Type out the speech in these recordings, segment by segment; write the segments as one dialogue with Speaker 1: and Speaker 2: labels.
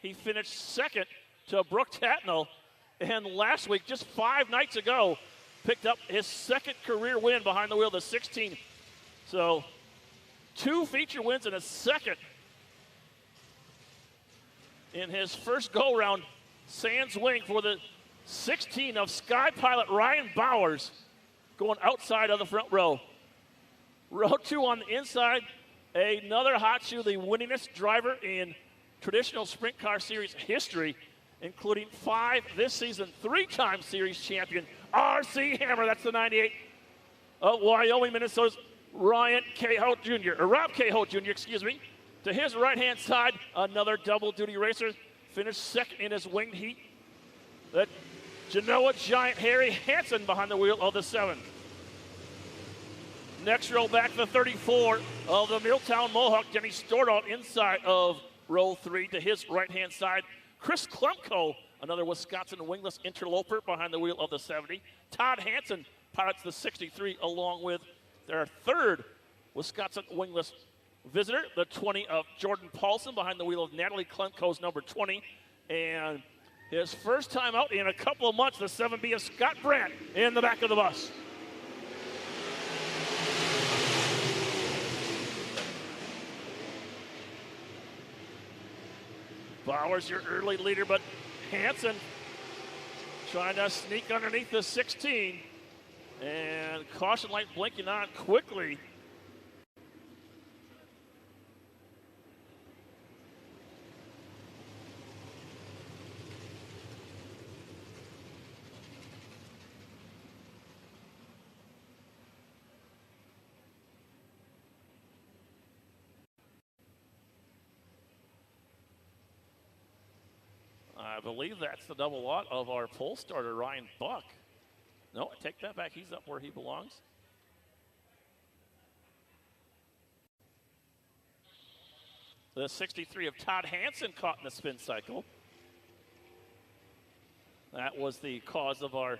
Speaker 1: he finished second to Brooke Tatnall. And last week, just 5 nights ago, picked up his second career win behind the wheel of the 16. So 2 feature wins and a second in his first go-round. Sands wing for the 16 of Sky Pilot Ryan Bowers going outside of the front row. Row 2 on the inside, another hot shoe, the winningest driver in traditional sprint car series history, including 5 this season, 3-time series champion, RC Hammer. That's the 98 of Wyoming, Minnesota's Rob Cahoe Jr., excuse me. To his right-hand side, another double-duty racer, finished second in his winged heat. The Genoa Giant Harry Hansen behind the wheel of the 7. Next row back, the 34 of the Milltown Mohawk, Denny Stordahl inside of row 3. To his right-hand side, Chris Klumko, another Wisconsin wingless interloper behind the wheel of the 70. Todd Hansen pilots the 63 along with their 3rd Wisconsin wingless visitor, the 20 of Jordan Paulson behind the wheel of Natalie Klumko's number 20. And his first time out in a couple of months, the 7B of Scott Brandt in the back of the bus. Bowers, your early leader, but Hansen trying to sneak underneath the 16. And caution light blinking on quickly. I believe that's the double lot of our pole starter, Ryan Buck. No, I take that back. He's up where he belongs. The 63 of Todd Hansen caught in the spin cycle. That was the cause of our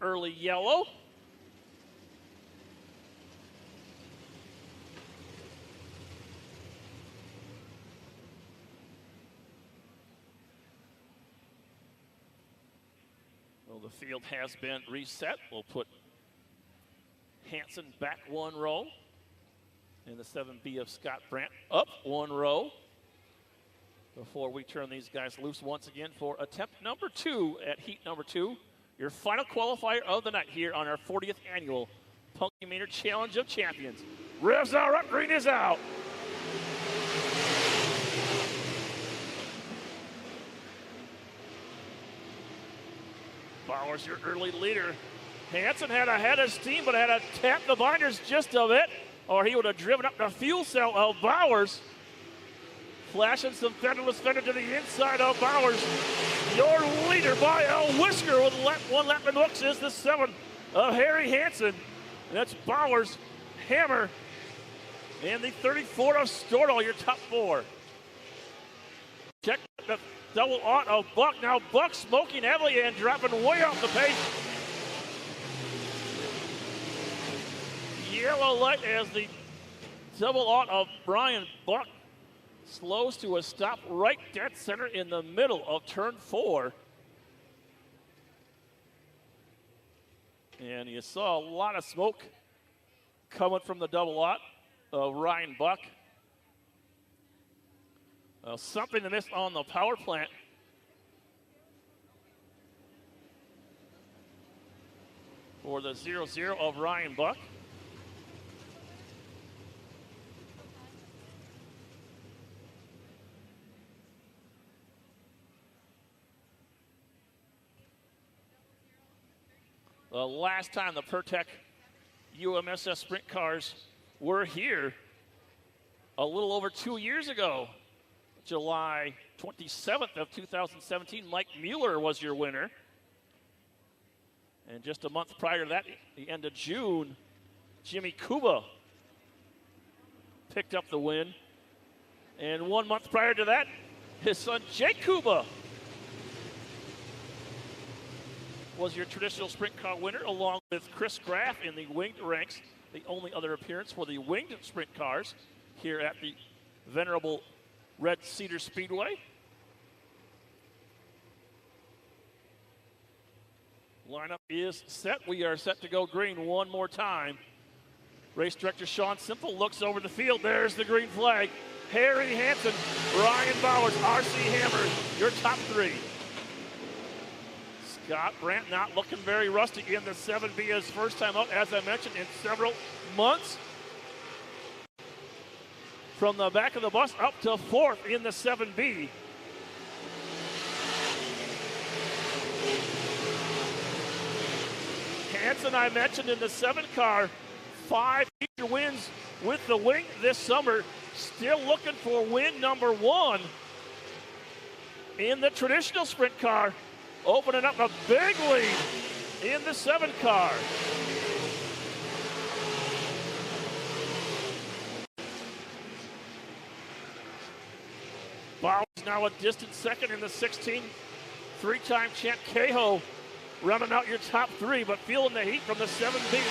Speaker 1: early yellow. The field has been reset. We'll put Hansen back 1 row. And the 7B of Scott Brandt up 1 row before we turn these guys loose once again for attempt number 2 at heat number 2. Your final qualifier of the night here on our 40th annual Punky Maynard Challenge of Champions. Revs are up, green is out. Bowers, your early leader. Hansen had a head of steam, but had to tap the binders just a bit, or he would have driven up the fuel cell of Bowers. Flashing some fenderless fender to the inside of Bowers. Your leader by a whisker with 1 lap in books is the 7 of Harry Hansen. And that's Bowers, Hammer, and the 34 of Stordahl, your top 4. Check the double aught of Buck. Now Buck smoking heavily and dropping way off the pace. Yellow light as the double aught of Brian Buck slows to a stop right dead center in the middle of turn 4. And you saw a lot of smoke coming from the double aught of Ryan Buck. Something to miss on the power plant. For the 0-0 of Ryan Buck. The last time the Pertec UMSS sprint cars were here, a little over 2 years ago. July 27th of 2017, Mike Mueller was your winner. And just a month prior to that, the end of June, Jimmy Kuba picked up the win. And 1 month prior to that, his son Jake Kuba was your traditional sprint car winner, along with Chris Graff in the winged ranks, the only other appearance for the winged sprint cars here at the venerable Red Cedar Speedway. Lineup is set. We are set to go green one more time. Race director Sean Simple looks over the field. There's the green flag. Harry Hansen, Ryan Bowers, R.C. Hammer, your top three. Scott Brandt not looking very rusty in the 7B, his first time out, as I mentioned, in several months. From the back of the bus up to fourth in the 7B. Hansen, I mentioned, in the 7 car, 5 feature wins with the wing this summer. Still looking for win number 1 in the traditional sprint car, opening up a big lead in the 7 car. Bowers now a distant second in the 16. 3-time champ Cahill running out your top 3, but feeling the heat from the 7B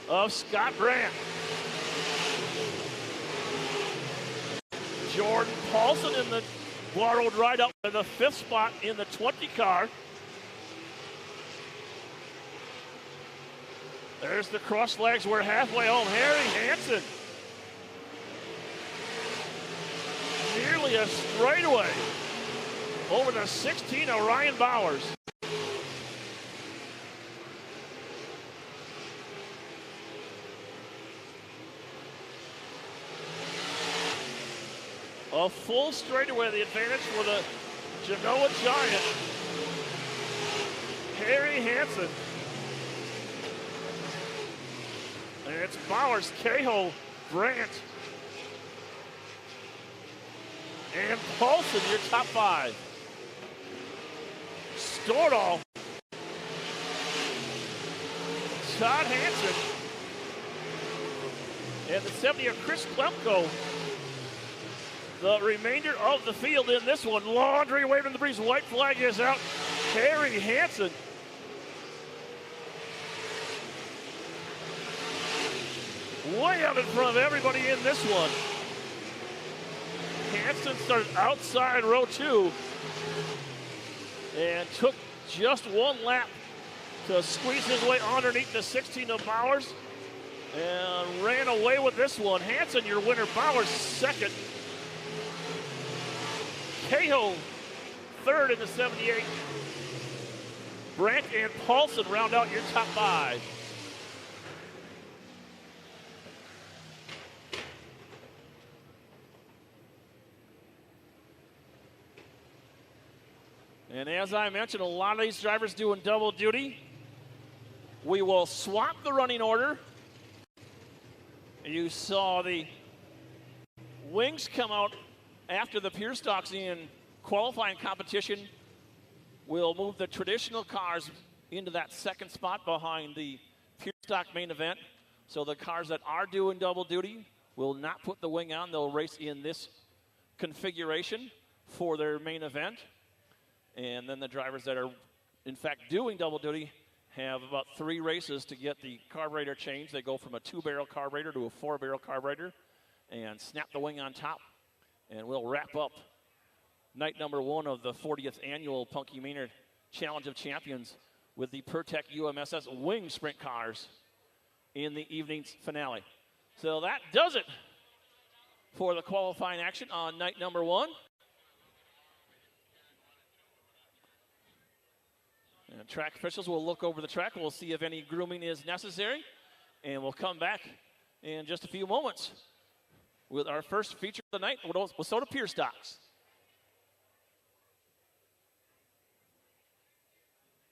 Speaker 1: of Scott Brandt. Jordan Paulson in the borrowed ride up to the 5th spot in the 20 car. There's the cross legs. We're halfway home. Harry Hansen. Nearly a straightaway over the 16 of Ryan Bowers. A full straightaway, the advantage for the Genoa Giant. Harry Hansen. And it's Bowers, Cahill, Brandt, and Paulson, your top 5. Stordahl, Todd Hansen, and the 70 of Chris Klemko. The remainder of the field in this one. Laundry waving the breeze. White flag is out. Harry Hansen. Way out in front of everybody in this one. Hansen started outside row 2 and took just 1 lap to squeeze his way underneath the 16 of Bowers and ran away with this one. Hansen, your winner. Bowers, second. Cahill, third in the 78. Brandt and Paulson round out your top 5. And as I mentioned, a lot of these drivers doing double duty. We will swap the running order. You saw the wings come out after the pure stocks in qualifying competition. We'll move the traditional cars into that second spot behind the pure stock main event. So the cars that are doing double duty will not put the wing on. They'll race in this configuration for their main event. And then the drivers that are, in fact, doing double duty have about 3 races to get the carburetor changed. They go from a 2-barrel carburetor to a 4-barrel carburetor and snap the wing on top. And we'll wrap up night number 1 of the 40th annual Punky Maynard Challenge of Champions with the Pertec UMSS wing sprint cars in the evening's finale. So that does it for the qualifying action on night number 1. And track officials will look over the track. We'll see if any grooming is necessary. And we'll come back in just a few moments with our first feature of the night, Wissota Pure Stocks.